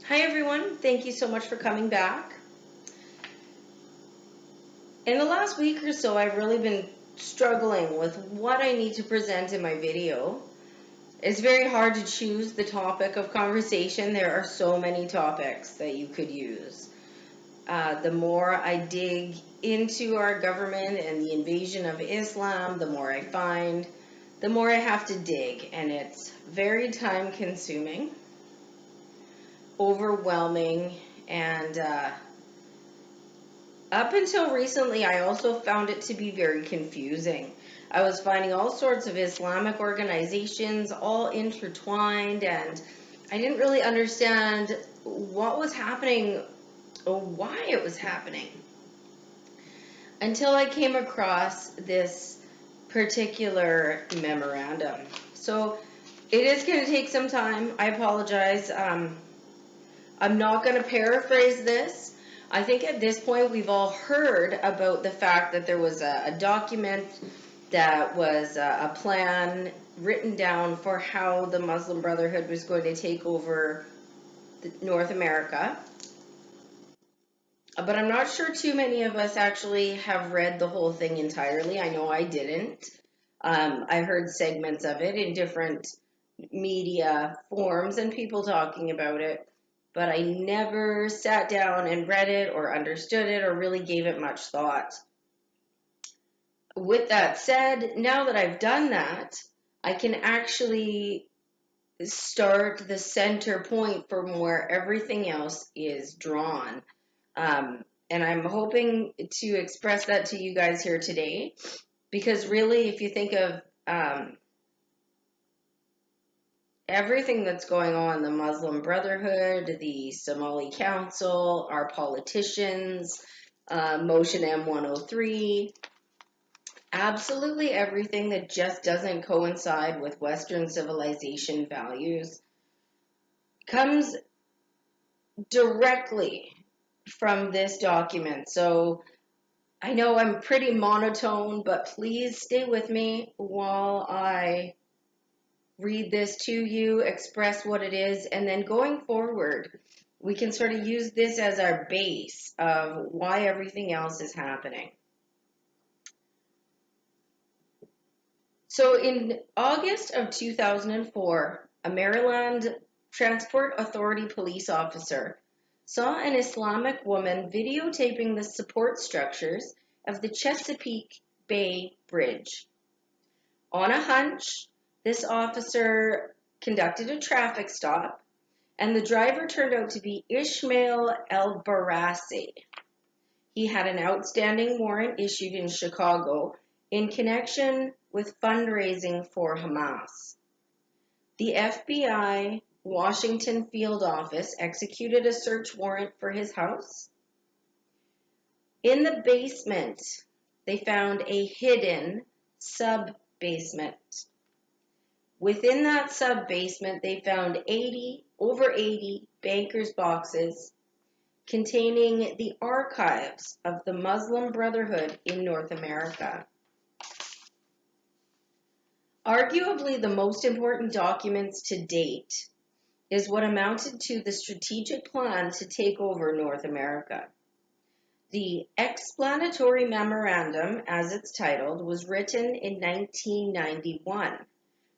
Hi everyone, thank you so much for coming back. In the last week or so, I've really been struggling with what I need to present in my video. It's very hard to choose the topic of conversation. There are so many topics that you could use. The more I dig into our government and the invasion of Islam, the more I find, the more I have to dig, and it's very time consuming, overwhelming, and up until recently, I also found it to be very confusing. I was finding all sorts of Islamic organizations all intertwined, and I didn't really understand what was happening or why it was happening until I came across this particular memorandum. So it is going to take some time. I apologize. I'm not going to paraphrase this. I think at this point we've all heard about the fact that there was a document that was a plan written down for how the Muslim Brotherhood was going to take over North America. But I'm not sure too many of us actually have read the whole thing entirely. I know I didn't. I heard segments of it in different media forms and people talking about it, but I never sat down and read it or understood it or really gave it much thought. With that said, now that I've done that, I can actually start the center point from where everything else is drawn. And I'm hoping to express that to you guys here today, because really, if you think of everything that's going on, the Muslim Brotherhood, the Somali Council, our politicians, Motion M103, absolutely everything that just doesn't coincide with Western civilization values comes directly from this document. So I know I'm pretty monotone, but please stay with me while I read this to you, express what it is, and then going forward, we can sort of use this as our base of why everything else is happening. So in August of 2004, a Maryland Transport Authority police officer saw an Islamic woman videotaping the support structures of the Chesapeake Bay Bridge. On a hunch, this officer conducted a traffic stop, and the driver turned out to be Ismail El-Barassi. He had an outstanding warrant issued in Chicago in connection with fundraising for Hamas. The FBI Washington field office executed a search warrant for his house. In the basement, they found a hidden sub-basement. Within that sub-basement, they found over 80 bankers' boxes containing the archives of the Muslim Brotherhood in North America. Arguably the most important documents to date is what amounted to the strategic plan to take over North America. The Explanatory Memorandum, as it's titled, was written in 1991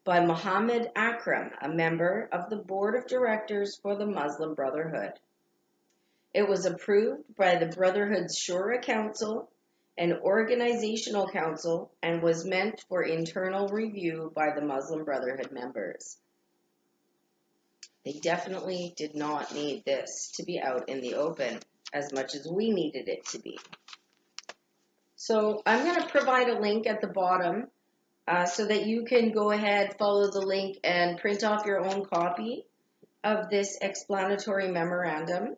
by Muhammad Akram, a member of the board of directors for the Muslim Brotherhood. It was approved by the Brotherhood's Shura Council and Organizational Council and was meant for internal review by the Muslim Brotherhood members. They definitely did not need this to be out in the open as much as we needed it to be. So I'm going to provide a link at the bottom so that you can go ahead, follow the link, and print off your own copy of this explanatory memorandum.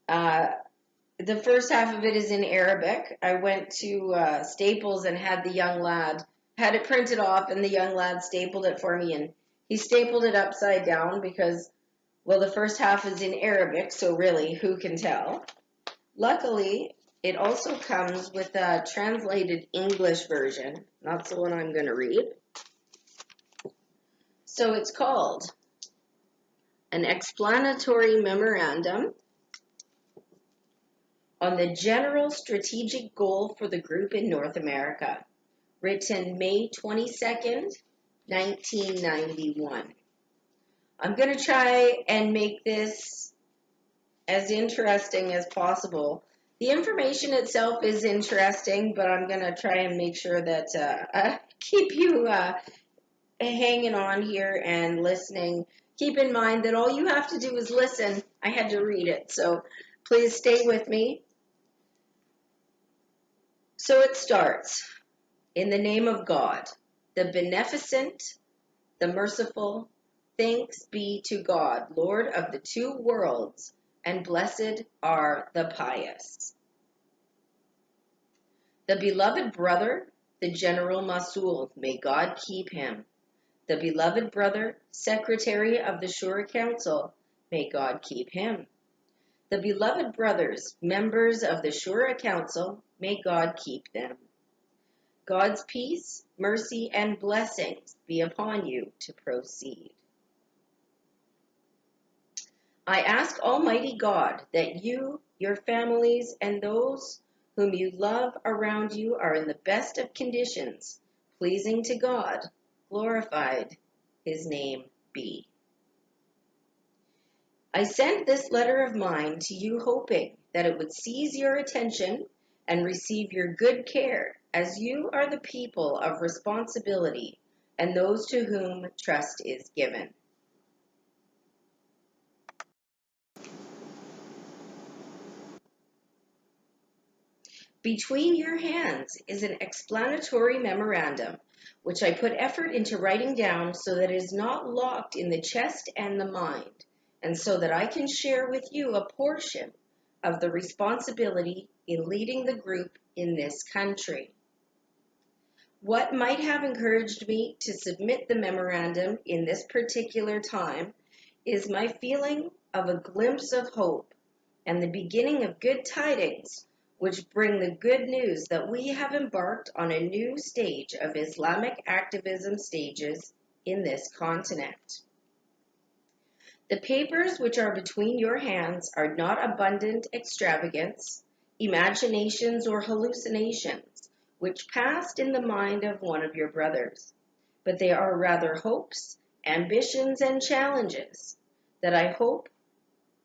The first half of it is in Arabic. I went to Staples and had it printed off, and the young lad stapled it for me, and he stapled it upside down because, well, the first half is in Arabic, so really, who can tell? Luckily, it also comes with a translated English version. That's the one I'm going to read. So it's called an explanatory memorandum on the general strategic goal for the group in North America, written May 22nd, 1991. I'm going to try and make this as interesting as possible. The information itself is interesting, but I'm going to try and make sure that I keep you hanging on here and listening. Keep in mind that all you have to do is listen. I had to read it, so please stay with me. So it starts, in the name of God, the beneficent, the merciful, thanks be to God, Lord of the two worlds, and blessed are the pious. The beloved brother, the General Masul, may God keep him. The beloved brother, Secretary of the Shura Council, may God keep him. The beloved brothers, members of the Shura Council, may God keep them. God's peace, mercy, and blessings be upon you to proceed. I ask Almighty God that you, your families, and those whom you love around you are in the best of conditions, pleasing to God, glorified His name be. I send this letter of mine to you hoping that it would seize your attention and receive your good care, as you are the people of responsibility and those to whom trust is given. Between your hands is an explanatory memorandum, which I put effort into writing down so that it is not locked in the chest and the mind, and so that I can share with you a portion of the responsibility in leading the group in this country. What might have encouraged me to submit the memorandum in this particular time is my feeling of a glimpse of hope and the beginning of good tidings, which bring the good news that we have embarked on a new stage of Islamic activism stages in this continent. The papers which are between your hands are not abundant extravagance, imaginations, or hallucinations which passed in the mind of one of your brothers, but they are rather hopes, ambitions, and challenges that I hope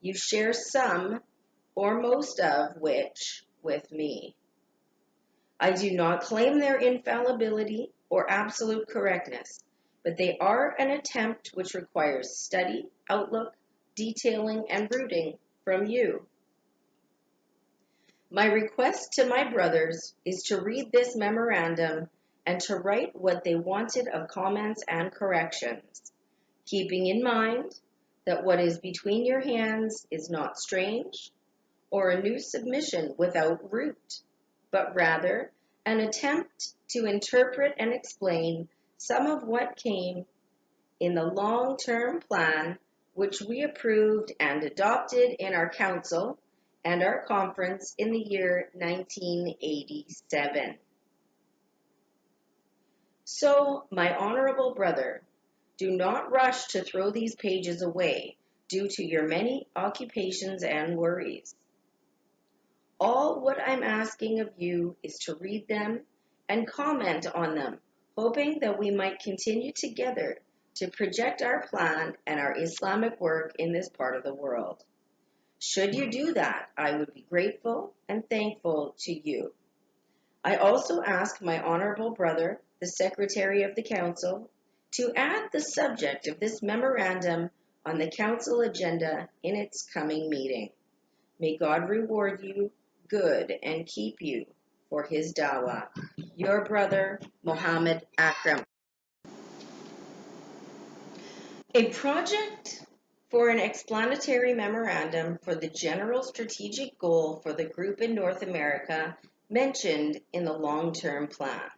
you share some or most of which with me. I do not claim their infallibility or absolute correctness, but they are an attempt which requires study, outlook, detailing, and rooting from you. My request to my brothers is to read this memorandum and to write what they wanted of comments and corrections, keeping in mind that what is between your hands is not strange or a new submission without root, but rather an attempt to interpret and explain some of what came in the long-term plan which we approved and adopted in our council and our conference in the year 1987. So, my honorable brother, do not rush to throw these pages away due to your many occupations and worries. All what I'm asking of you is to read them and comment on them, hoping that we might continue together to project our plan and our Islamic work in this part of the world. Should you do that, I would be grateful and thankful to you. I also ask my honorable brother, the Secretary of the Council, to add the subject of this memorandum on the Council agenda in its coming meeting. May God reward you good and keep you for His dawah. Your brother, Mohammed Akram. A project for an explanatory memorandum for the general strategic goal for the group in North America mentioned in the long-term plan.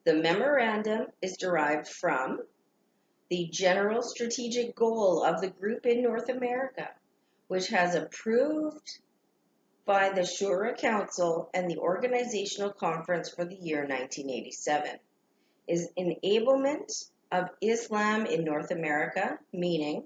The memorandum is derived from the general strategic goal of the group in North America, which has approved by the Shura Council and the Organizational Conference for the year 1987, is enablement of Islam in North America, meaning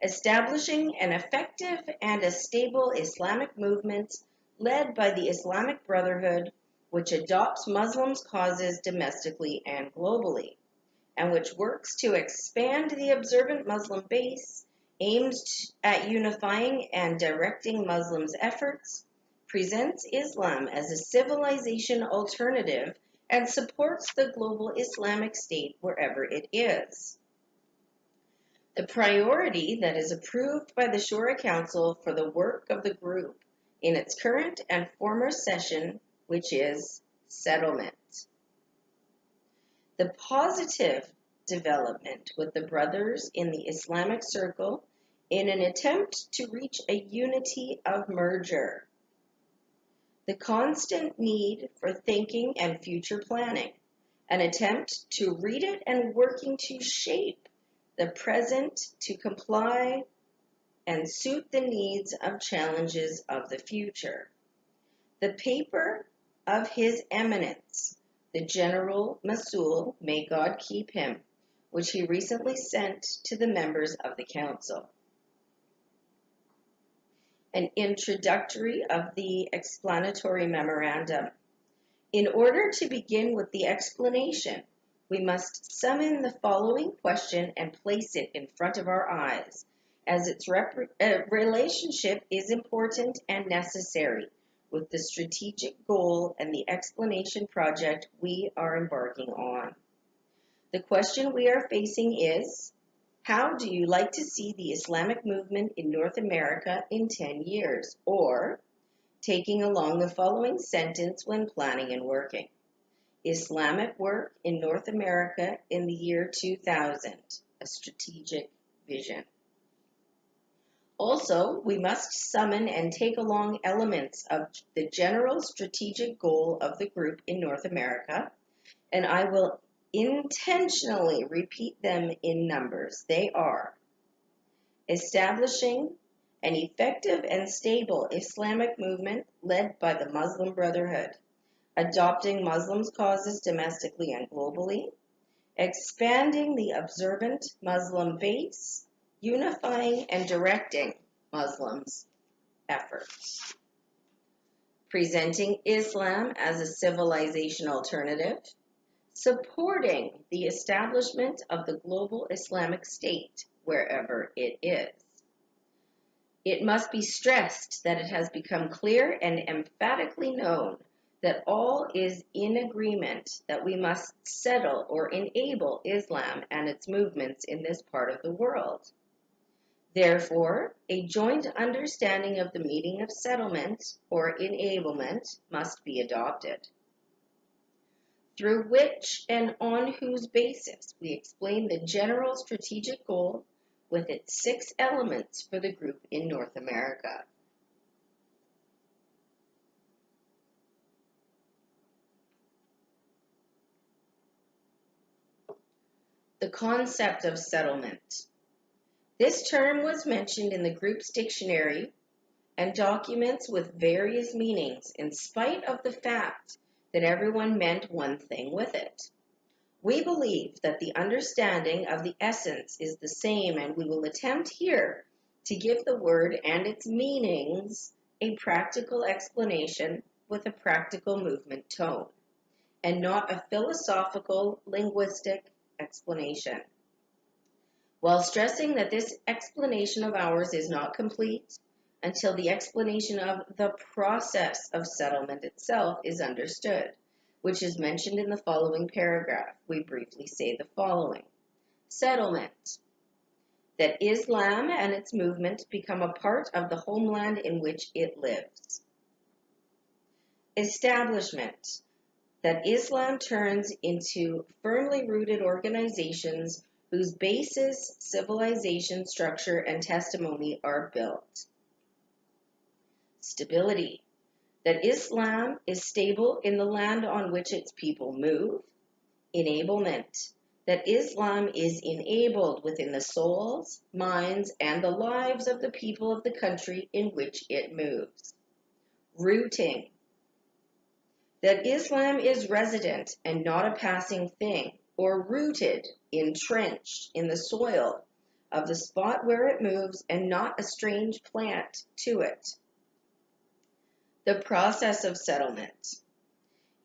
establishing an effective and a stable Islamic movement led by the Islamic Brotherhood, which adopts Muslims' causes domestically and globally, and which works to expand the observant Muslim base, aims at unifying and directing Muslims' efforts, presents Islam as a civilization alternative, and supports the global Islamic State wherever it is. The priority that is approved by the Shura Council for the work of the group in its current and former session, which is settlement. The positive development with the brothers in the Islamic circle in an attempt to reach a unity of merger. The constant need for thinking and future planning, an attempt to read it and working to shape the present to comply and suit the needs of challenges of the future. The paper of His Eminence, the General Masul, may God keep him, which he recently sent to the members of the Council. An introductory of the Explanatory Memorandum. In order to begin with the explanation, we must summon the following question and place it in front of our eyes, as its relationship is important and necessary with the strategic goal and the explanation project we are embarking on. The question we are facing is, how do you like to see the Islamic movement in North America in 10 years? Or, taking along the following sentence when planning and working. Islamic work in North America in the year 2000, a strategic vision. Also, we must summon and take along elements of the general strategic goal of the group in North America, and I will intentionally repeat them in numbers. They are establishing an effective and stable Islamic movement led by the Muslim Brotherhood, adopting Muslims' causes domestically and globally, expanding the observant Muslim base, unifying and directing Muslims' efforts, presenting Islam as a civilization alternative, supporting the establishment of the global Islamic State wherever it is. It must be stressed that it has become clear and emphatically known that all is in agreement that we must settle or enable Islam and its movements in this part of the world. Therefore, a joint understanding of the meaning of settlement or enablement must be adopted, through which and on whose basis we explain the general strategic goal with its 6 elements for the group in North America. The concept of settlement. This term was mentioned in the group's dictionary and documents with various meanings in spite of the fact that everyone meant one thing with it. We believe that the understanding of the essence is the same, and we will attempt here to give the word and its meanings a practical explanation with a practical movement tone, and not a philosophical, linguistic explanation. While stressing that this explanation of ours is not complete until the explanation of the process of settlement itself is understood, which is mentioned in the following paragraph, we briefly say the following. Settlement. That Islam and its movement become a part of the homeland in which it lives. Establishment. That Islam turns into firmly rooted organizations whose basis, civilization, structure, and testimony are built. Stability. That Islam is stable in the land on which its people move. Enablement. That Islam is enabled within the souls, minds, and the lives of the people of the country in which it moves. Rooting. That Islam is resident and not a passing thing, or rooted, entrenched in the soil of the spot where it moves and not a strange plant to it. The process of settlement.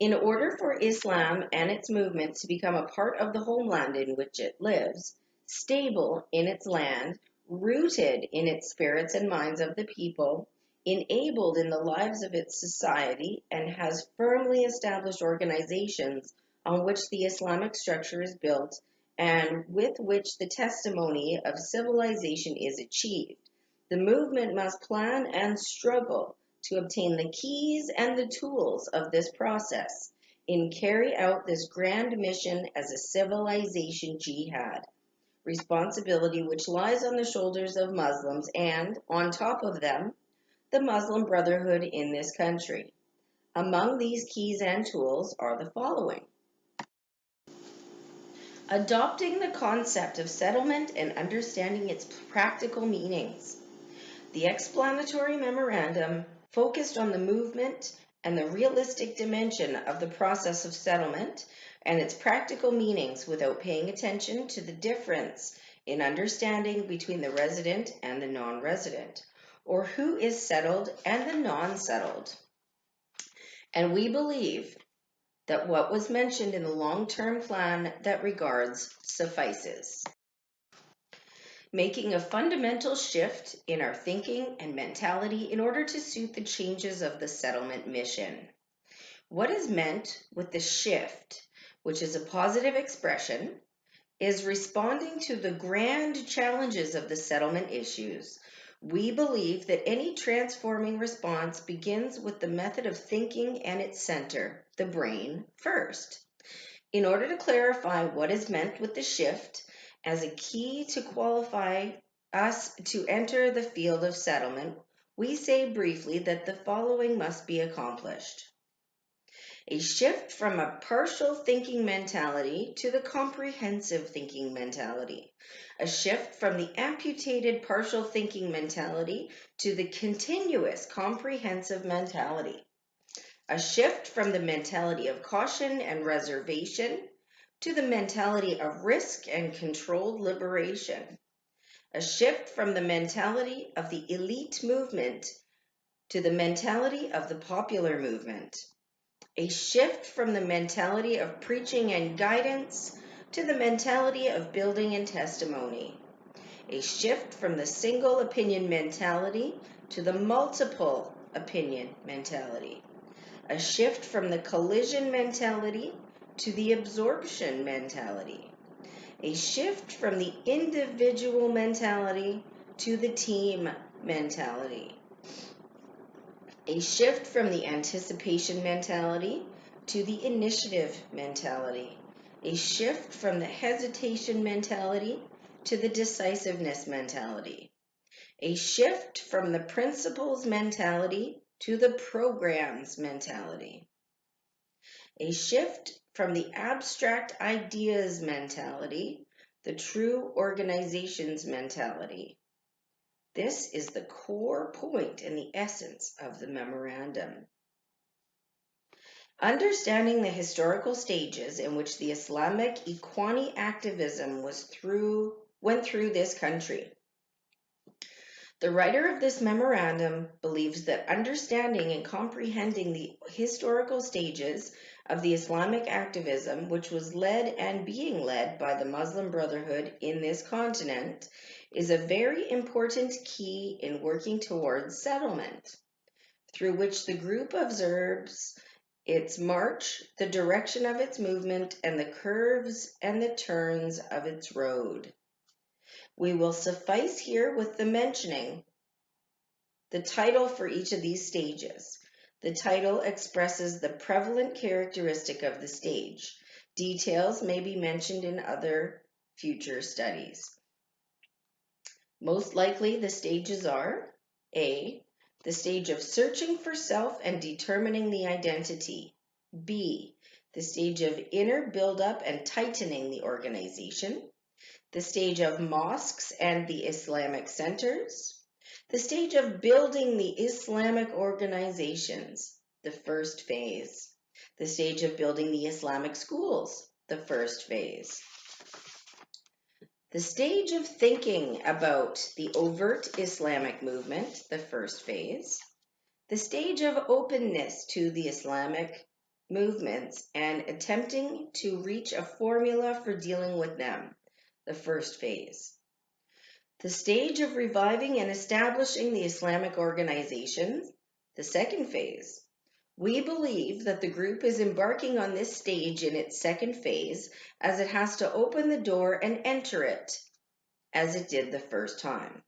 In order for Islam and its movement to become a part of the homeland in which it lives, stable in its land, rooted in its spirits and minds of the people, enabled in the lives of its society, and has firmly established organizations on which the Islamic structure is built and with which the testimony of civilization is achieved. The movement must plan and struggle to obtain the keys and the tools of this process and carry out this grand mission as a civilization jihad, responsibility which lies on the shoulders of Muslims and, on top of them, the Muslim Brotherhood in this country. Among these keys and tools are the following. Adopting the concept of settlement and understanding its practical meanings. The Explanatory Memorandum focused on the movement and the realistic dimension of the process of settlement and its practical meanings without paying attention to the difference in understanding between the resident and the non-resident, or who is settled and the non-settled. And we believe that what was mentioned in the long-term plan that regards suffices. Making a fundamental shift in our thinking and mentality in order to suit the changes of the settlement mission. What is meant with the shift, which is a positive expression, is responding to the grand challenges of the settlement issues. We believe that any transforming response begins with the method of thinking and its center, the brain, first. In order to clarify what is meant with the shift, as a key to qualify us to enter the field of settlement, we say briefly that the following must be accomplished. A shift from a partial thinking mentality to the comprehensive thinking mentality. A shift from the amputated partial thinking mentality to the continuous comprehensive mentality. A shift from the mentality of caution and reservation to the mentality of risk and controlled liberation. A shift from the mentality of the elite movement to the mentality of the popular movement. A shift from the mentality of preaching and guidance to the mentality of building and testimony. A shift from the single opinion mentality to the multiple opinion mentality. A shift from the collision mentality to the absorption mentality. A shift from the individual mentality to the team mentality. A shift from the anticipation mentality to the initiative mentality. A shift from the hesitation mentality to the decisiveness mentality. A shift from the principles mentality to the programs mentality. A shift from the abstract ideas mentality, the true organizations mentality. This is the core point and the essence of the memorandum. Understanding the historical stages in which the Islamic Ikhwani activism went through this country. The writer of this memorandum believes that understanding and comprehending the historical stages of the Islamic activism, which was led and being led by the Muslim Brotherhood in this continent, is a very important key in working towards settlement, through which the group observes its march, the direction of its movement, and the curves and the turns of its road. We will suffice here with the mentioning the title for each of these stages. The title expresses the prevalent characteristic of the stage. Details may be mentioned in other future studies. Most likely the stages are A, the stage of searching for self and determining the identity. B, the stage of inner buildup and tightening the organization. The stage of mosques and the Islamic centers. The stage of building the Islamic organizations, the first phase. The stage of building the Islamic schools, the first phase. The stage of thinking about the overt Islamic movement, the first phase. The stage of openness to the Islamic movements and attempting to reach a formula for dealing with them, the first phase. The stage of reviving and establishing the Islamic organizations, the second phase. We believe that the group is embarking on this stage in its second phase as it has to open the door and enter it as it did the first time.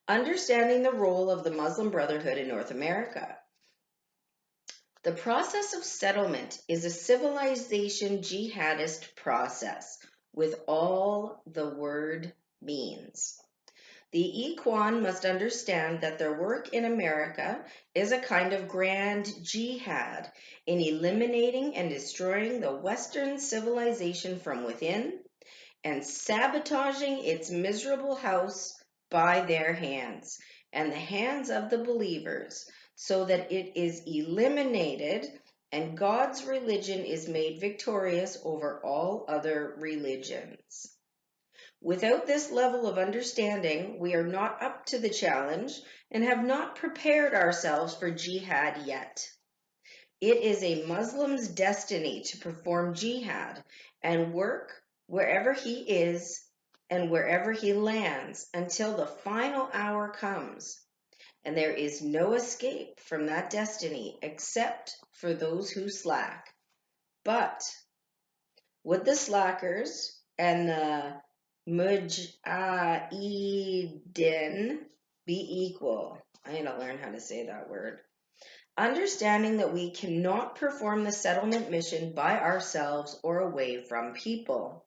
Understanding the role of the Muslim Brotherhood in North America. The process of settlement is a civilization jihadist process with all the word means. The Ikhwan must understand that their work in America is a kind of grand jihad in eliminating and destroying the Western civilization from within and sabotaging its miserable house by their hands and the hands of the believers, so that it is eliminated and God's religion is made victorious over all other religions. Without this level of understanding, we are not up to the challenge and have not prepared ourselves for jihad yet. It is a Muslim's destiny to perform jihad and work wherever he is and wherever he lands until the final hour comes. And there is no escape from that destiny except for those who slack. But would the slackers and the mujahideen be equal? I need to learn how to say that word. Understanding that we cannot perform the settlement mission by ourselves or away from people.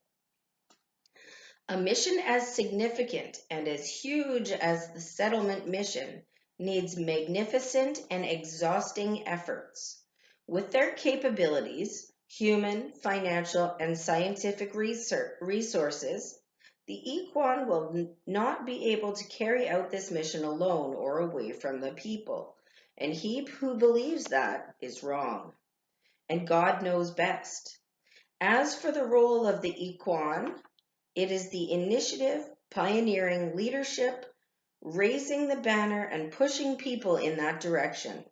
A mission as significant and as huge as the settlement mission needs magnificent and exhausting efforts. With their capabilities, human, financial, and scientific resources, the Ikhwan will not be able to carry out this mission alone or away from the people. And he who believes that is wrong. And God knows best. As for the role of the Ikhwan, it is the initiative, pioneering leadership, raising the banner, and pushing people in that direction.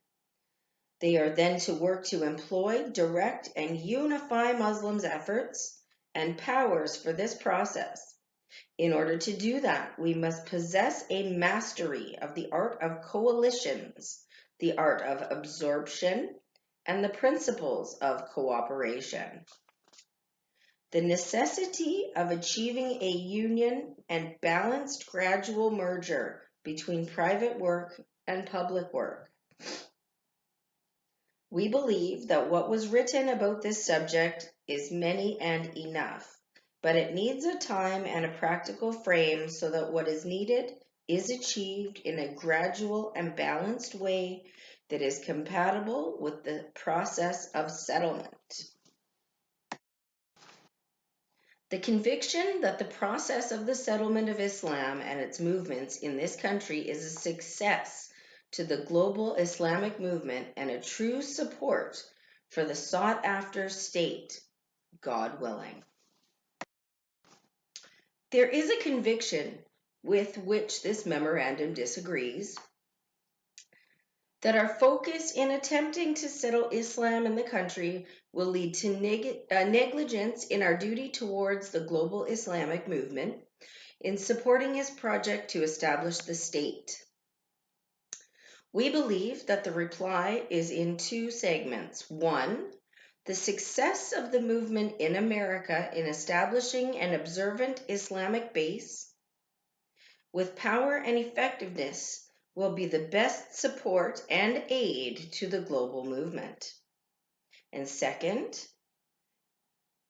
They are then to work to employ, direct, and unify Muslims' efforts and powers for this process. In order to do that, we must possess a mastery of the art of coalitions, the art of absorption, and the principles of cooperation. The necessity of achieving a union and balanced gradual merger between private work and public work. We believe that what was written about this subject is many and enough, but it needs a time and a practical frame so that what is needed is achieved in a gradual and balanced way that is compatible with the process of settlement. The conviction that the process of the settlement of Islam and its movements in this country is a success to the global Islamic movement and a true support for the sought-after state, God willing. There is a conviction with which this memorandum disagrees, that our focus in attempting to settle Islam in the country will lead to negligence in our duty towards the global Islamic movement in supporting its project to establish the state. We believe that the reply is in two segments. One, the success of the movement in America in establishing an observant Islamic base with power and effectiveness will be the best support and aid to the global movement. And second,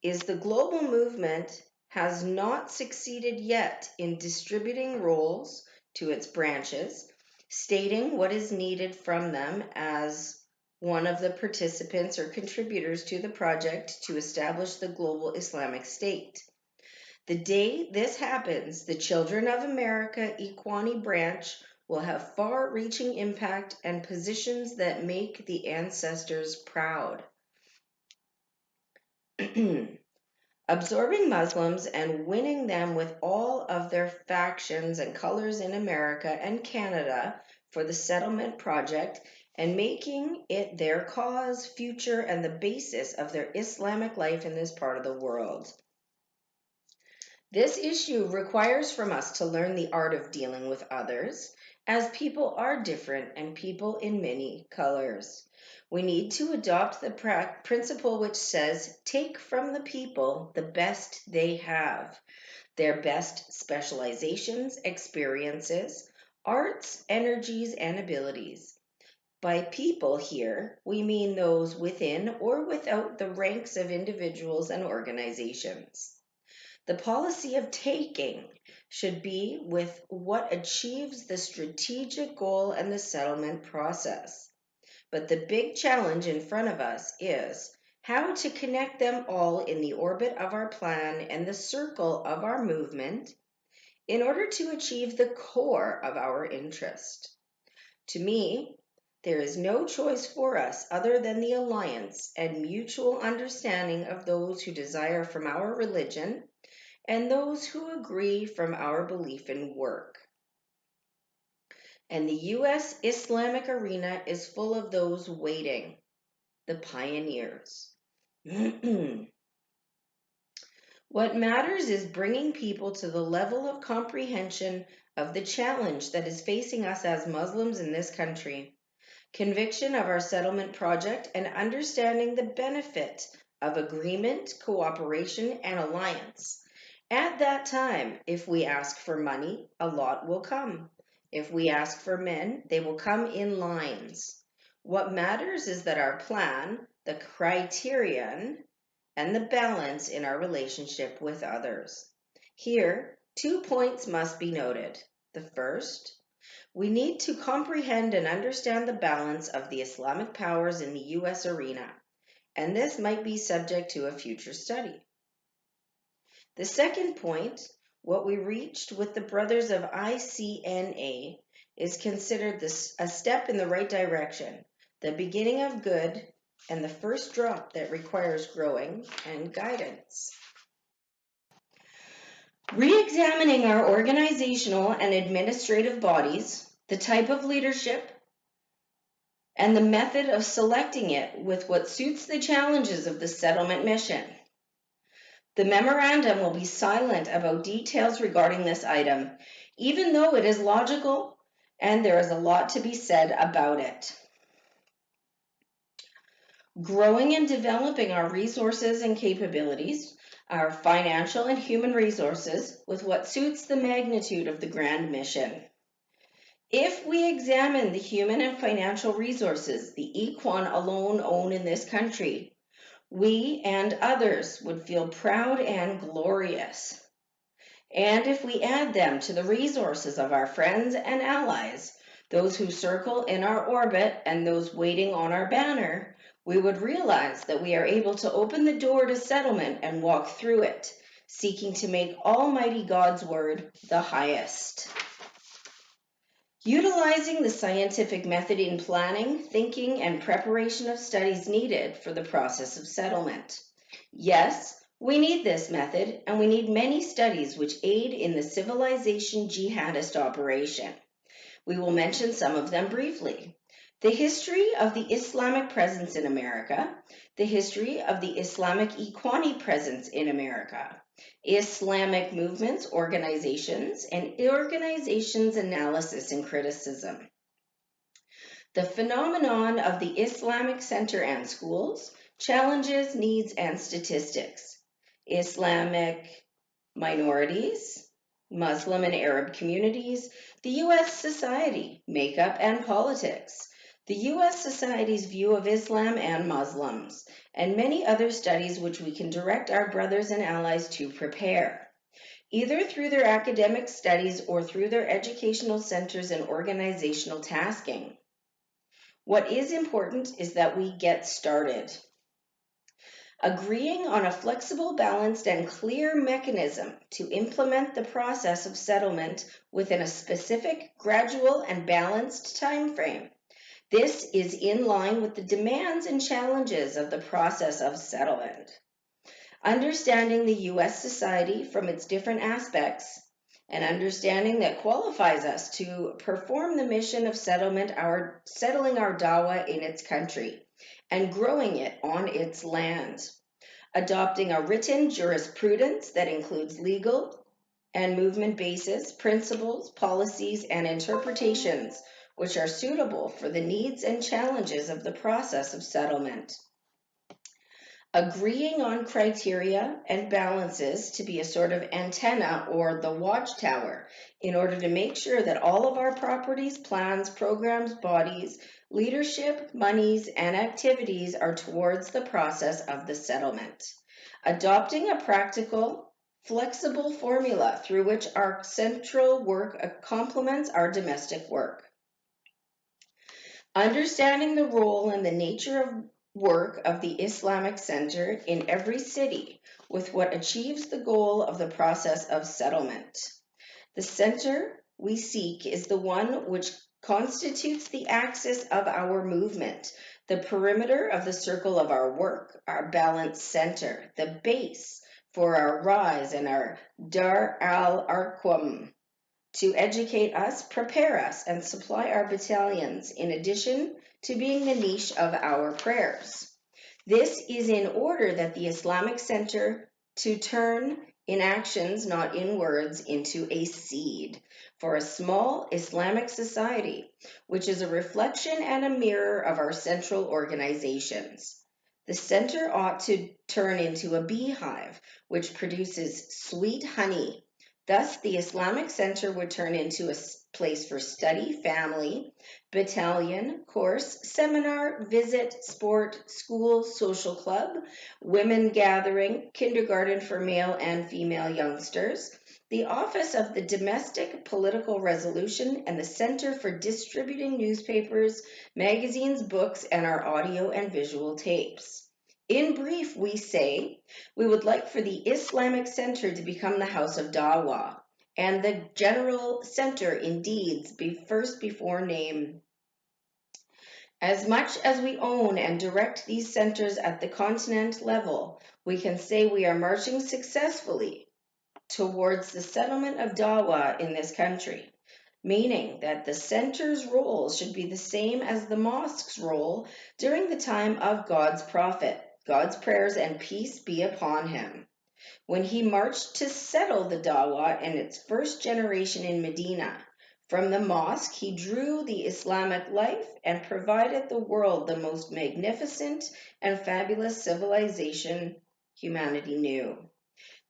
is the global movement has not succeeded yet in distributing roles to its branches, stating what is needed from them as one of the participants or contributors to the project to establish the global Islamic State. The day this happens, the Children of America Ikhwani branch will have far-reaching impact and positions that make the ancestors proud. absorbing Muslims and winning them with all of their factions and colors in America and Canada for the settlement project and making it their cause, future, and the basis of their Islamic life in this part of the world. This issue requires from us to learn the art of dealing with others, as people are different and people in many colors. We need to adopt the principle which says, take from the people the best they have, their best specializations, experiences, arts, energies, and abilities. By people here, we mean those within or without the ranks of individuals and organizations. The policy of taking should be with what achieves the strategic goal and the settlement process. But the big challenge in front of us is how to connect them all in the orbit of our plan and the circle of our movement in order to achieve the core of our interest. To me, there is no choice for us other than the alliance and mutual understanding of those who desire from our religion and those who agree from our belief in work. And the U.S. Islamic arena is full of those waiting, the pioneers. What matters is bringing people to the level of comprehension of the challenge that is facing us as Muslims in this country, conviction of our settlement project, and understanding the benefit of agreement, cooperation, and alliance. At that time, if we ask for money, a lot will come. If we ask for men, they will come in lines. What matters is that our plan, the criterion, and the balance in our relationship with others. Here, 2 points must be noted. The first, we need to comprehend and understand the balance of the Islamic powers in the U.S. arena, and this might be subject to a future study. The second point, what we reached with the brothers of ICNA, is considered a step in the right direction, the beginning of good, and the first drop that requires growing and guidance. Re-examining our organizational and administrative bodies, the type of leadership, and the method of selecting it with what suits the challenges of the settlement mission. The memorandum will be silent about details regarding this item, even though it is logical and there is a lot to be said about it. Growing and developing our resources and capabilities, our financial and human resources, with what suits the magnitude of the grand mission. If we examine the human and financial resources the Equan alone own in this country, we and others would feel proud and glorious. And if we add them to the resources of our friends and allies, those who circle in our orbit and those waiting on our banner, we would realize that we are able to open the door to settlement and walk through it, seeking to make Almighty God's word the highest. Utilizing the scientific method in planning, thinking, and preparation of studies needed for the process of settlement. Yes, we need this method, and we need many studies which aid in the civilization jihadist operation. We will mention some of them briefly. The history of the Islamic presence in America, the history of the Islamic Equani presence in America, Islamic movements, organizations, and organizations analysis and criticism. The phenomenon of the Islamic Center and schools, challenges, needs, and statistics. Islamic minorities, Muslim and Arab communities, the U.S. society, makeup and politics, the U.S. society's view of Islam and Muslims, and many other studies which we can direct our brothers and allies to prepare, either through their academic studies or through their educational centers and organizational tasking. What is important is that we get started. Agreeing on a flexible, balanced, and clear mechanism to implement the process of settlement within a specific, gradual, and balanced time frame. This is in line with the demands and challenges of the process of settlement. Understanding the U.S. society from its different aspects, and understanding that qualifies us to perform the mission of settling our dawa in its country and growing it on its land. Adopting a written jurisprudence that includes legal and movement basis, principles, policies, and interpretations which are suitable for the needs and challenges of the process of settlement. Agreeing on criteria and balances to be a sort of antenna or the watchtower in order to make sure that all of our properties, plans, programs, bodies, leadership, monies, and activities are towards the process of the settlement. Adopting a practical, flexible formula through which our central work complements our domestic work. Understanding the role and the nature of work of the Islamic Center in every city with what achieves the goal of the process of settlement. The center we seek is the one which constitutes the axis of our movement, the perimeter of the circle of our work, our balanced center, the base for our rise and our Dar al-Arqam, to educate us, prepare us, and supply our battalions, in addition to being the niche of our prayers. This is in order that the Islamic Center to turn in actions, not in words, into a seed for a small Islamic society, which is a reflection and a mirror of our central organizations. The center ought to turn into a beehive, which produces sweet honey. Thus, the Islamic Center would turn into a place for study, family, battalion, course, seminar, visit, sport, school, social club, women gathering, kindergarten for male and female youngsters, the Office of the Domestic Political Resolution, and the Center for Distributing Newspapers, magazines, books, and our audio and visual tapes. In brief, we say, we would like for the Islamic Center to become the house of Dawah, and the general center in deeds be first before name. As much as we own and direct these centers at the continent level, we can say we are marching successfully towards the settlement of Dawah in this country, meaning that the center's role should be the same as the mosque's role during the time of God's prophet. God's prayers and peace be upon him. When he marched to settle the Dawah in its first generation in Medina, from the mosque he drew the Islamic life and provided the world the most magnificent and fabulous civilization humanity knew.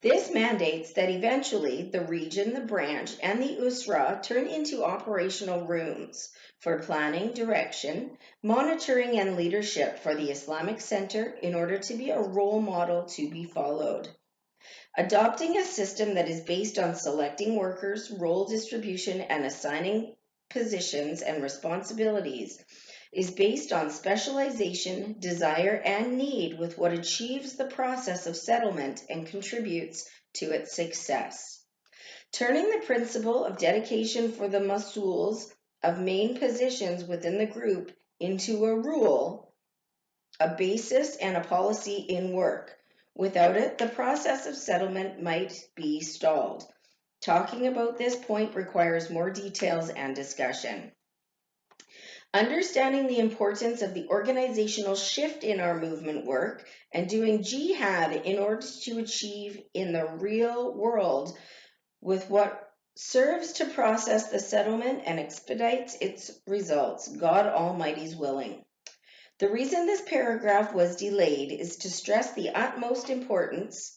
This mandates that eventually the region, the branch, and the Usra turn into operational rooms for planning, direction, monitoring, and leadership for the Islamic Center in order to be a role model to be followed. Adopting a system that is based on selecting workers, role distribution, and assigning positions and responsibilities is based on specialization, desire, and need with what achieves the process of settlement and contributes to its success. Turning the principle of dedication for the masuls of main positions within the group into a rule, a basis, and a policy in work. Without it, the process of settlement might be stalled. Talking about this point requires more details and discussion. Understanding the importance of the organizational shift in our movement work and doing jihad in order to achieve in the real world with what serves to process the settlement and expedites its results, God Almighty's willing. The reason this paragraph was delayed is to stress the utmost importance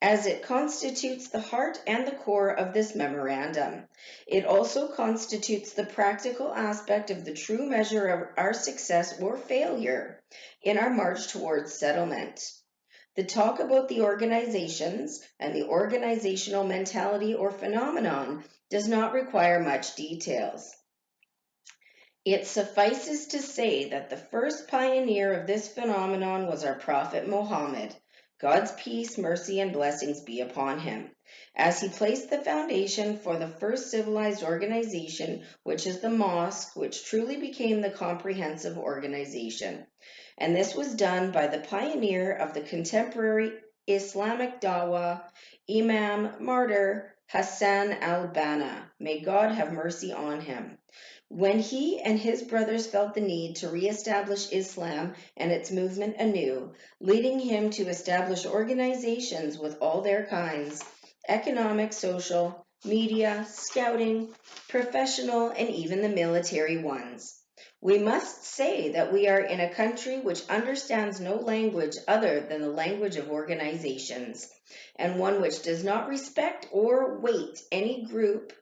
as it constitutes the heart and the core of this memorandum. It also constitutes the practical aspect of the true measure of our success or failure in our march towards settlement. The talk about the organizations and the organizational mentality or phenomenon does not require much details. It suffices to say that the first pioneer of this phenomenon was our Prophet Muhammad, God's peace, mercy, and blessings be upon him, as he placed the foundation for the first civilized organization, which is the mosque, which truly became the comprehensive organization. And this was done by the pioneer of the contemporary Islamic Dawah Imam Martyr Hassan al-Banna. May God have mercy on him. When he and his brothers felt the need to re-establish Islam and its movement anew, leading him to establish organizations with all their kinds, economic, social, media, scouting, professional, and even the military ones. We must say that we are in a country which understands no language other than the language of organizations, and one which does not respect or weight any group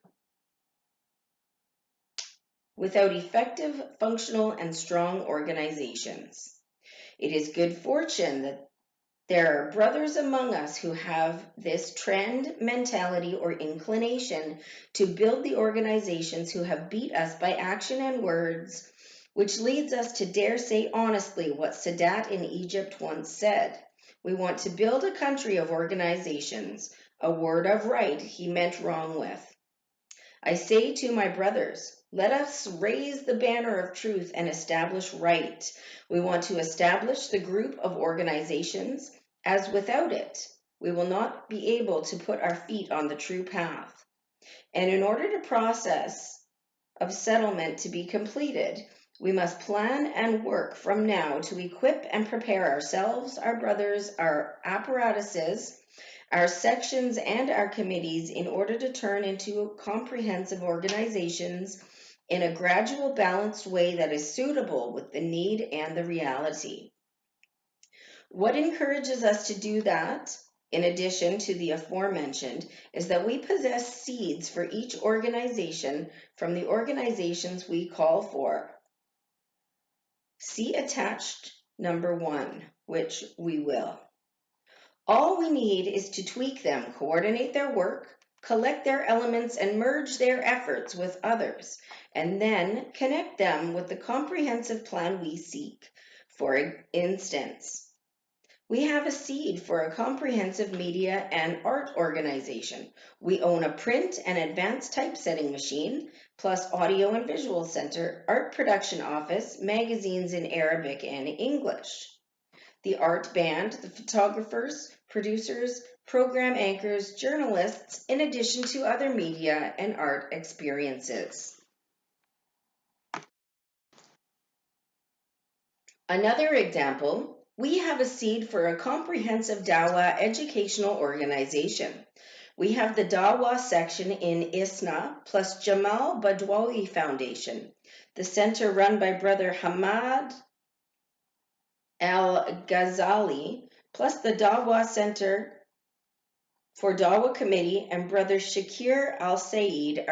without effective, functional, and strong organizations. It is good fortune that there are brothers among us who have this trend, mentality, or inclination to build the organizations who have beat us by action and words, which leads us to dare say honestly what Sadat in Egypt once said. We want to build a country of organizations, a word of right he meant wrong with. I say to my brothers, let us raise the banner of truth and establish right. We want to establish the group of organizations, as without it, we will not be able to put our feet on the true path. And in order to process of settlement to be completed, we must plan and work from now to equip and prepare ourselves, our brothers, our apparatuses, our sections, and our committees in order to turn into comprehensive organizations in a gradual, balanced way that is suitable with the need and the reality. What encourages us to do that, in addition to the aforementioned, is that we possess seeds for each organization from the organizations we call for. See attached number 1, which we will. All we need is to tweak them, coordinate their work, collect their elements, and merge their efforts with others, and then connect them with the comprehensive plan we seek. For instance, we have a seed for a comprehensive media and art organization. We own a print and advanced typesetting machine, plus audio and visual center, art production office, magazines in Arabic and English. The art band, the photographers, producers, program anchors, journalists, in addition to other media and art experiences. Another example, we have a seed for a comprehensive Dawah educational organization. We have the Dawah section in ISNA plus Jamal Badwawi Foundation, the center run by Brother Hamad Al-Ghazali, plus the Dawah Center for Dawah Committee and Brother Shakir Al-Said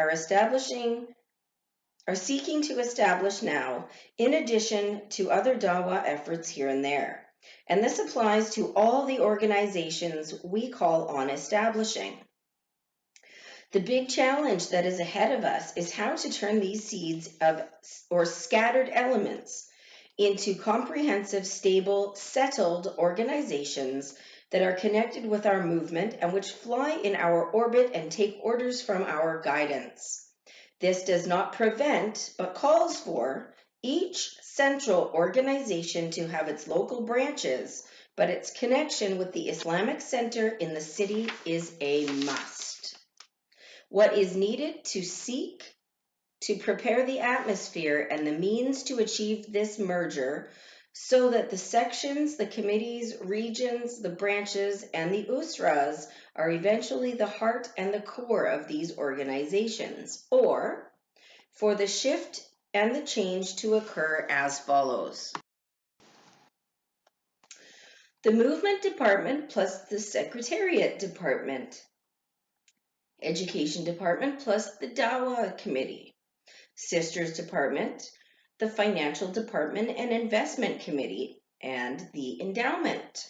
are seeking to establish now, in addition to other Dawah efforts here and there. And this applies to all the organizations we call on establishing. The big challenge that is ahead of us is how to turn these seeds or scattered elements into comprehensive, stable, settled organizations that are connected with our movement and which fly in our orbit and take orders from our guidance. This does not prevent, but calls for, each central organization to have its local branches, but its connection with the Islamic Center in the city is a must. What is needed to seek to prepare the atmosphere and the means to achieve this merger so that the sections, the committees, regions, the branches, and the usras are eventually the heart and the core of these organizations, or for the shift and the change to occur as follows. The Movement Department plus the Secretariat Department, Education Department plus the Dawah Committee, Sisters Department, the Financial Department and Investment Committee, and the Endowment.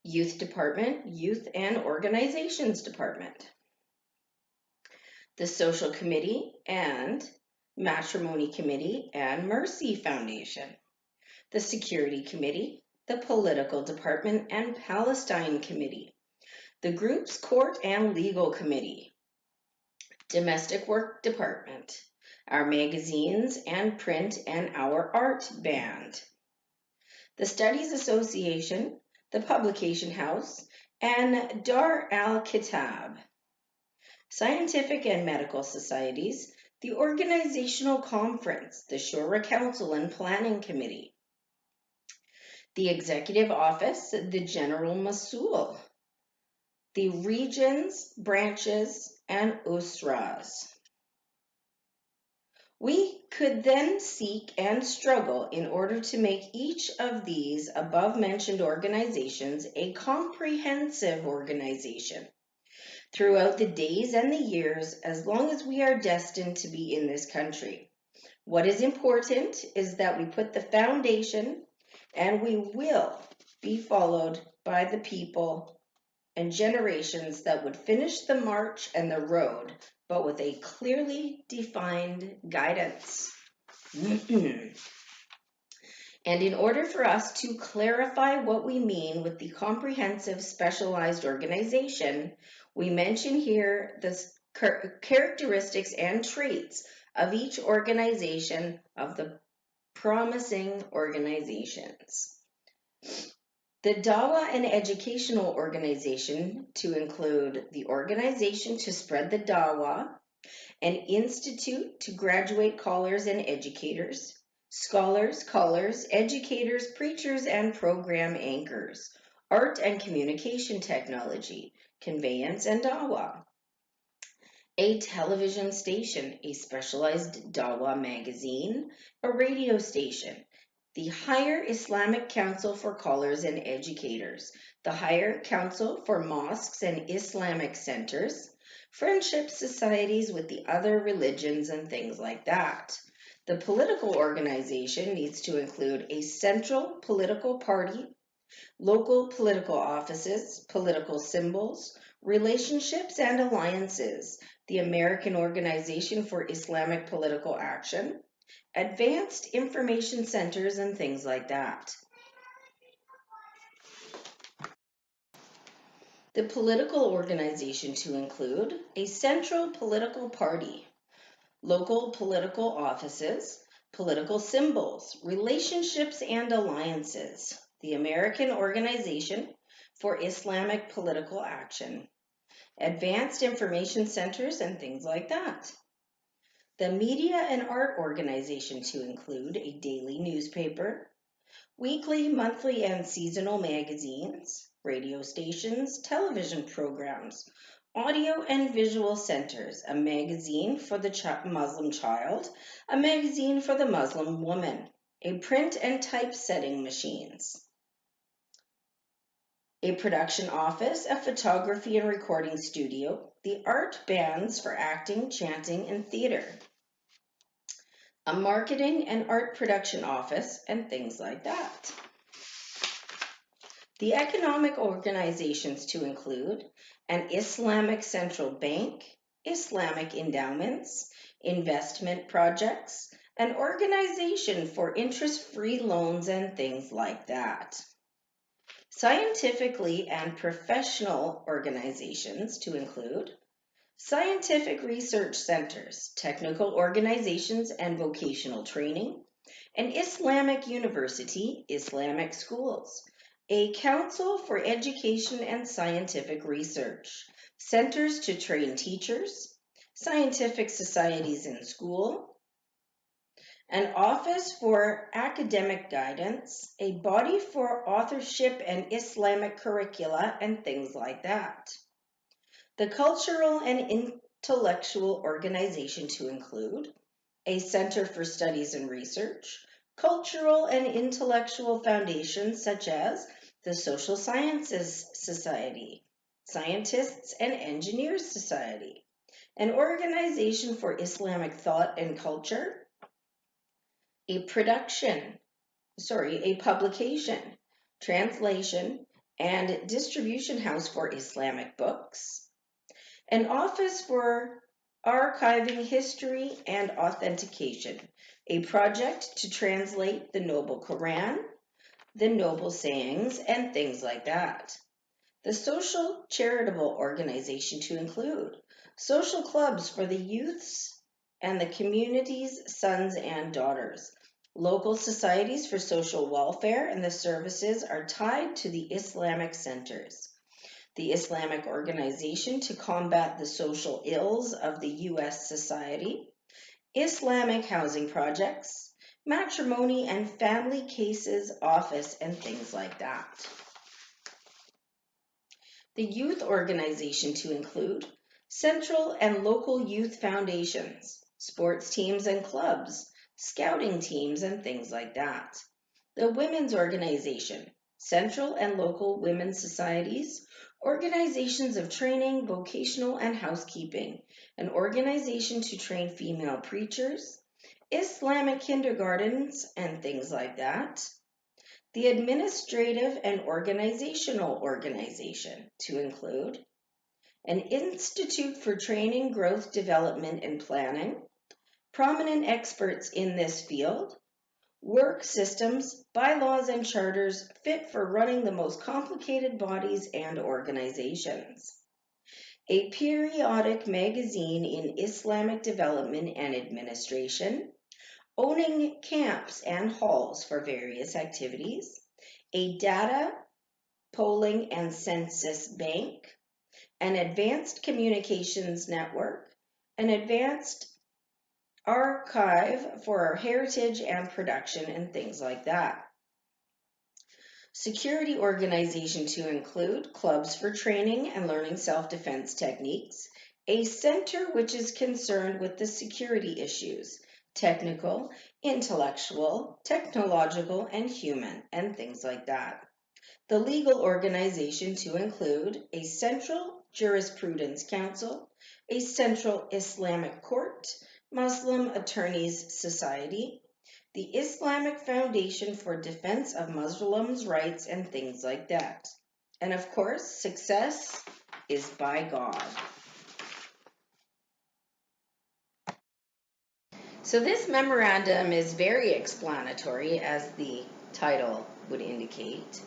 Youth Department, Youth and Organizations Department. The Social Committee and Matrimony Committee and Mercy Foundation. The Security Committee, the Political Department and Palestine Committee. The Groups Court and Legal Committee. Domestic Work Department, our magazines and print and our art band. The Studies Association, the publication house, and Dar al-Kitab. Scientific and medical societies, the Organizational Conference, the Shura Council and Planning Committee, the Executive Office, the General Masul, the regions, branches, and usras. We could then seek and struggle in order to make each of these above-mentioned organizations a comprehensive organization throughout the days and the years as long as we are destined to be in this country. What is important is that we put the foundation, and we will be followed by the people and generations that would finish the march and the road, but with a clearly defined guidance. And in order for us to clarify what we mean with the comprehensive specialized organization, we mention here the characteristics and traits of each organization of the promising organizations. The Dawah and Educational Organization, to include the organization to spread the Dawah, an institute to graduate callers and educators, scholars, callers, educators, preachers, and program anchors, art and communication technology, conveyance and Dawah, a television station, a specialized Dawah magazine, a radio station, the Higher Islamic Council for Callers and Educators, the Higher Council for Mosques and Islamic Centers, friendship societies with the other religions and things like that. The political organization needs to include a central political party, local political offices, political symbols, relationships and alliances, the American Organization for Islamic Political Action, advanced information centers, and things like that. The political organization to include a central political party, local political offices, political symbols, relationships and alliances, the American Organization for Islamic Political Action, advanced information centers, and things like that. The media and art organization to include a daily newspaper, weekly, monthly, and seasonal magazines, radio stations, television programs, audio and visual centers, a magazine for the Muslim child, a magazine for the Muslim woman, a print and typesetting machines, a production office, a photography and recording studio, the art bands for acting, chanting, and theater, a marketing and art production office, and things like that. The economic organizations to include an Islamic central bank, Islamic endowments, investment projects, an organization for interest-free loans, and things like that. Scientifically and professional organizations to include scientific research centers, technical organizations and vocational training, an Islamic university, Islamic schools, a council for education and scientific research, centers to train teachers, scientific societies in school, an office for academic guidance, a body for authorship and Islamic curricula, and things like that. The cultural and intellectual organization to include a Center for Studies and Research, cultural and intellectual foundations such as the Social Sciences Society, Scientists and Engineers Society, an organization for Islamic thought and culture, a publication, translation, and distribution house for Islamic books, an office for archiving history and authentication, a project to translate the Noble Quran, the Noble Sayings, and things like that. The social charitable organization to include social clubs for the youths and the community's sons and daughters, Local societies for social welfare and the services are tied to the Islamic centers. The Islamic Organization to Combat the Social Ills of the U.S. Society, Islamic Housing Projects, Matrimony and Family Cases Office, and things like that. The Youth Organization to include central and local youth foundations, sports teams and clubs, scouting teams, and things like that. The Women's Organization, central and local women's societies, organizations of training, vocational, and housekeeping, an organization to train female preachers, Islamic kindergartens, and things like that. The Administrative and Organizational Organization to include an Institute for Training, Growth, Development, and Planning, prominent experts in this field, work systems, bylaws, and charters fit for running the most complicated bodies and organizations. A periodic magazine in Islamic development and administration, owning camps and halls for various activities, a data, polling, and census bank, an advanced communications network, an advanced archive for our heritage and production, and things like that. Security organization to include clubs for training and learning self-defense techniques, a center which is concerned with the security issues, technical, intellectual, technological, and human, and things like that. The legal organization to include a central jurisprudence council, a central Islamic court, Muslim Attorneys Society, the Islamic Foundation for Defense of Muslims' Rights, and things like that. And of course, success is by God. So this memorandum is very explanatory, as the title would indicate.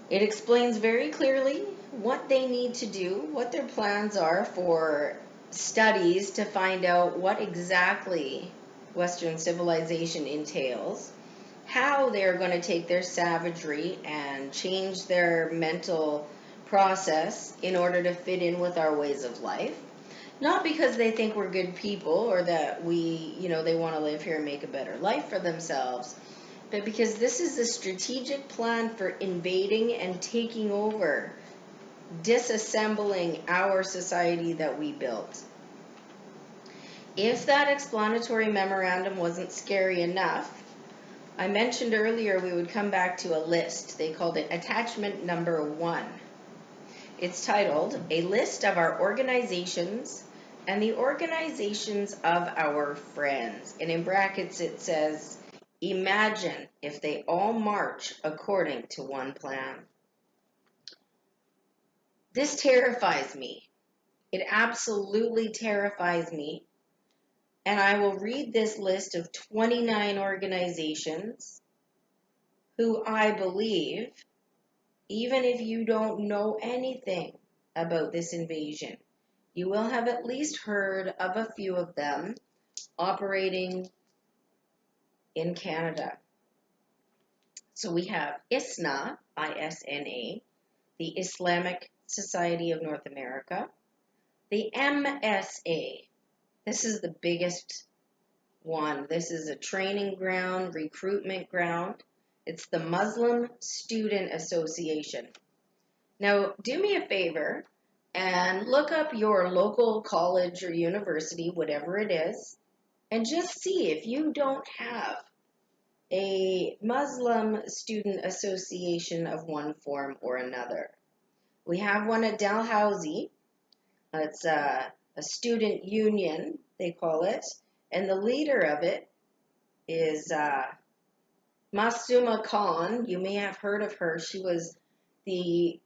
It explains very clearly what they need to do, what their plans are for studies to find out what exactly Western civilization entails, how they're going to take their savagery and change their mental process in order to fit in with our ways of life. Not because they think we're good people or that they want to live here and make a better life for themselves, but because this is a strategic plan for invading and taking over, disassembling our society that we built. If that explanatory memorandum wasn't scary enough, I mentioned earlier we would come back to a list. They called it attachment number 1. It's titled, A List of Our Organizations and the Organizations of Our Friends. And in brackets it says, imagine if they all march according to one plan. This terrifies me. It absolutely terrifies me. And I will read this list of 29 organizations who I believe, even if you don't know anything about this invasion, you will have at least heard of a few of them operating in Canada. So we have ISNA, I-S-N-A, the Islamic Society of North America, the MSA. This is the biggest one. This is a training ground, recruitment ground. It's the Muslim Student Association. Now, do me a favor and look up your local college or university, whatever it is, and just see if you don't have a Muslim Student Association of one form or another. We have one at Dalhousie. It's a student union, they call it, and the leader of it is Masuma Khan. You may have heard of her. She was the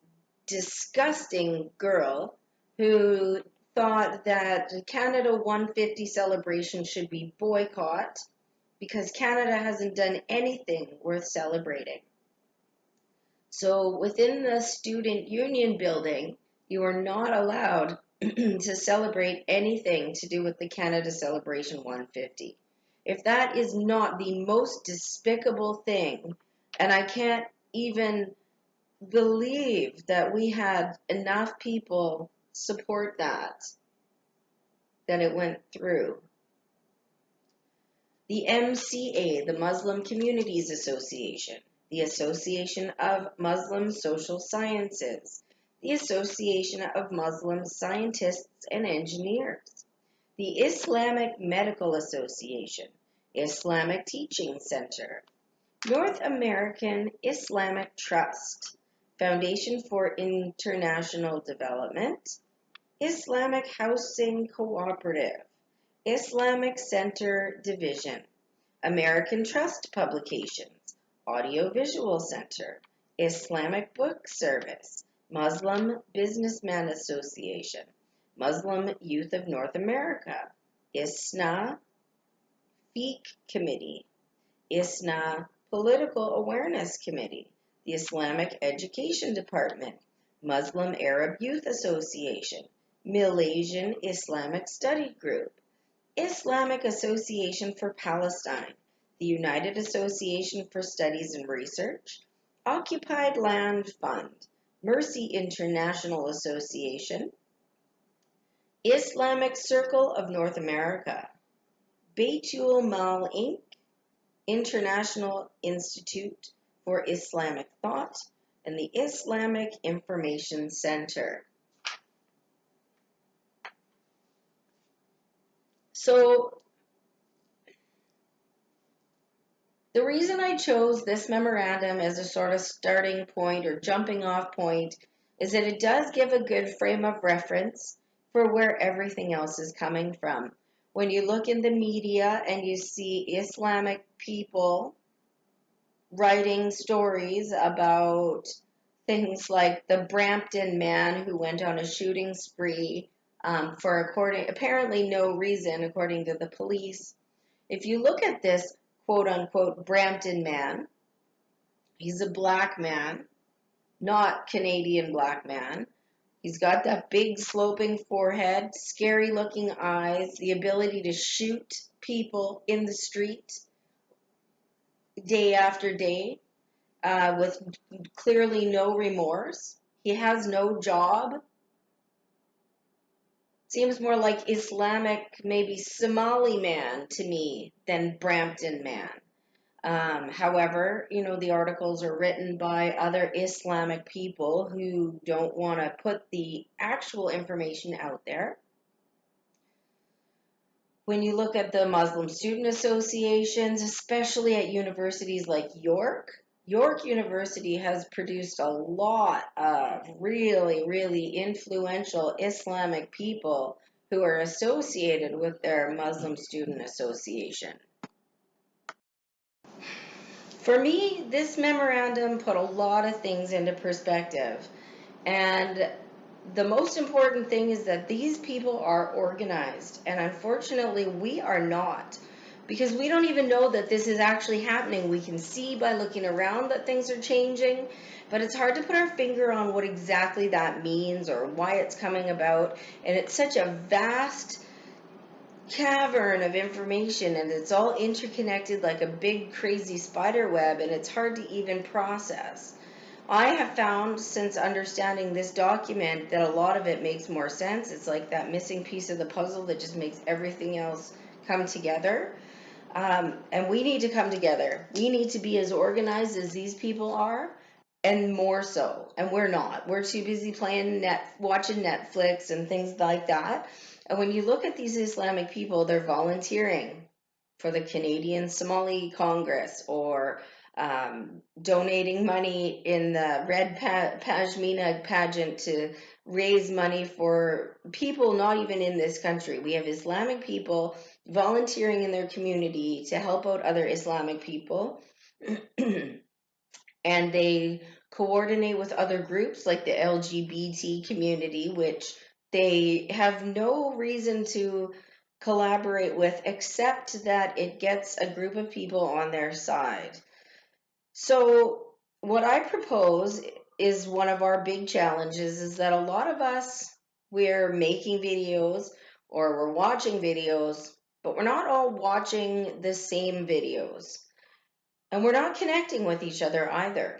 disgusting girl who thought that the Canada 150 celebration should be boycott because Canada hasn't done anything worth celebrating. So within the student union building, you are not allowed to celebrate anything to do with the Canada Celebration 150. if that is not the most despicable thing, and I can't even believe that we had enough people support that it went through. The MCA, the Muslim Communities Association, the Association of Muslim Social Sciences, the Association of Muslim Scientists and Engineers, the Islamic Medical Association, Islamic Teaching Center, North American Islamic Trust, Foundation for International Development, Islamic Housing Cooperative, Islamic Center Division, American Trust Publications, Audiovisual Center, Islamic Book Service, Muslim Businessman Association, Muslim Youth of North America, ISNA Fiqh Committee, ISNA Political Awareness Committee, the Islamic Education Department, Muslim Arab Youth Association, Malaysian Islamic Study Group, Islamic Association for Palestine, the United Association for Studies and Research, Occupied Land Fund, Mercy International Association, Islamic Circle of North America, Baitul Mal Inc., International Institute for Islamic Thought, and the Islamic Information Center. So, the reason I chose this memorandum as a sort of starting point or jumping off point is that it does give a good frame of reference for where everything else is coming from. When you look in the media and you see Islamic people writing stories about things like the Brampton man who went on a shooting spree for apparently no reason, according to the police. If you look at this quote-unquote Brampton man, he's a black man, not Canadian black man. He's got that big sloping forehead, scary looking eyes, the ability to shoot people in the street day after day with clearly no remorse. He has no job. Seems more like Islamic, maybe Somali man to me than Brampton man. However, the articles are written by other Islamic people who don't want to put the actual information out there. When you look at the Muslim student associations, especially at universities like York University has produced a lot of really, really influential Islamic people who are associated with their Muslim student association. For me, this memorandum put a lot of things into perspective. And the most important thing is that these people are organized. And unfortunately, we are not. Because we don't even know that this is actually happening. We can see by looking around that things are changing. But it's hard to put our finger on what exactly that means or why it's coming about. And it's such a vast cavern of information, and it's all interconnected like a big crazy spider web, and it's hard to even process. I have found since understanding this document that a lot of it makes more sense. It's like that missing piece of the puzzle that just makes everything else come together. And we need to come together. We need to be as organized as these people are, and more so. And we're not. We're too busy watching Netflix and things like that. And when you look at these Islamic people, they're volunteering for the Canadian Somali Congress or donating money in the Red Pashmina pageant to raise money for people not even in this country. We have Islamic people volunteering in their community to help out other Islamic people. And they coordinate with other groups like the LGBT community, which they have no reason to collaborate with except that it gets a group of people on their side. So what I propose is one of our big challenges is that a lot of us, we're making videos or we're watching videos, but we're not all watching the same videos. And we're not connecting with each other either.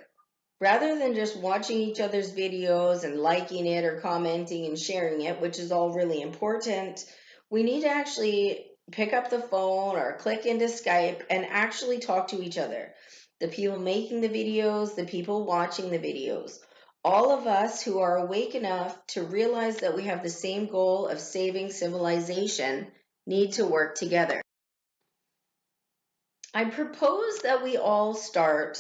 Rather than just watching each other's videos and liking it or commenting and sharing it, which is all really important, we need to actually pick up the phone or click into Skype and actually talk to each other. The people making the videos, the people watching the videos. All of us who are awake enough to realize that we have the same goal of saving civilization need to work together. I propose that we all start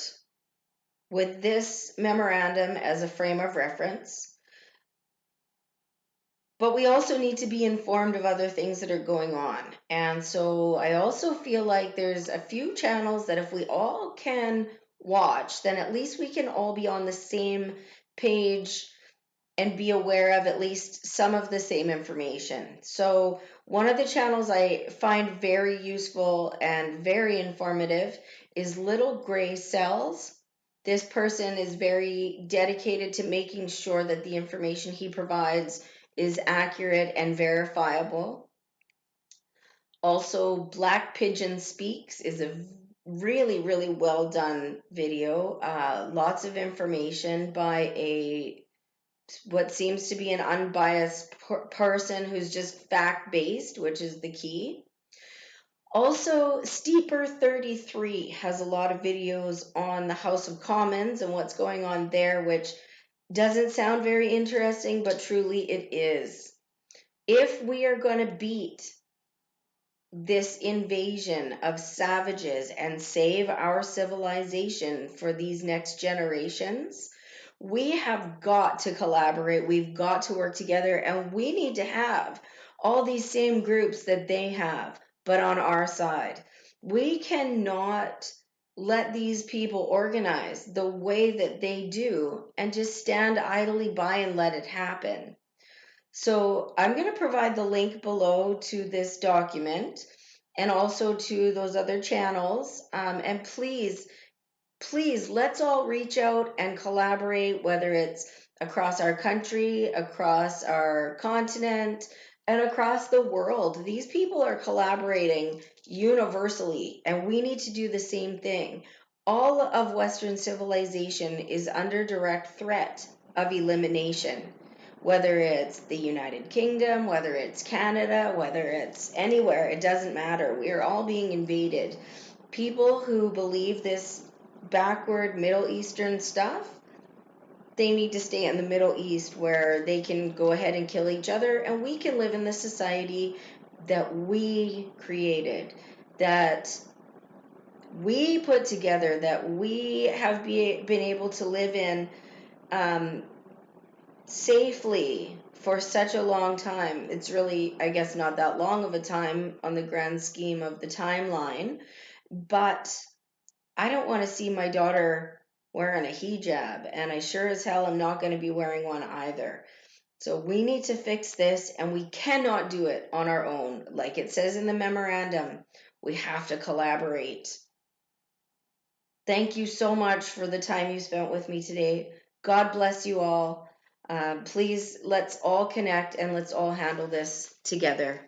with this memorandum as a frame of reference, but we also need to be informed of other things that are going on. And so I also feel like there's a few channels that if we all can watch, then at least we can all be on the same page and be aware of at least some of the same information. So one of the channels I find very useful and very informative is Little Gray Cells. This person is very dedicated to making sure that the information he provides is accurate and verifiable. Also, Black Pigeon Speaks is a really, really well done video. Lots of information by what seems to be an unbiased person who's just fact-based, which is the key. Also, Steeper 33 has a lot of videos on the House of Commons and what's going on there, which doesn't sound very interesting, but truly it is. If we are going to beat this invasion of savages and save our civilization for these next generations, we have got to collaborate. We've got to work together, and we need to have all these same groups that they have, but on our side. We cannot let these people organize the way that they do and just stand idly by and let it happen. So I'm going to provide the link below to this document and also to those other channels. And please, let's all reach out and collaborate, whether it's across our country, across our continent, and across the world. These people are collaborating universally, and we need to do the same thing. All of Western civilization is under direct threat of elimination. Whether it's the United Kingdom, whether it's Canada, whether it's anywhere, it doesn't matter. We are all being invaded. People who believe this backward Middle Eastern stuff, they need to stay in the Middle East where they can go ahead and kill each other, and we can live in the society that we created, that we put together, that we have been able to live in safely for such a long time. It's really, I guess, not that long of a time on the grand scheme of the timeline, but I don't want to see my daughter wearing a hijab, and I sure as hell am not going to be wearing one either. So we need to fix this, and we cannot do it on our own. Like it says in the memorandum, we have to collaborate. Thank you so much for the time you spent with me today. God bless you all. Please, let's all connect and let's all handle this together.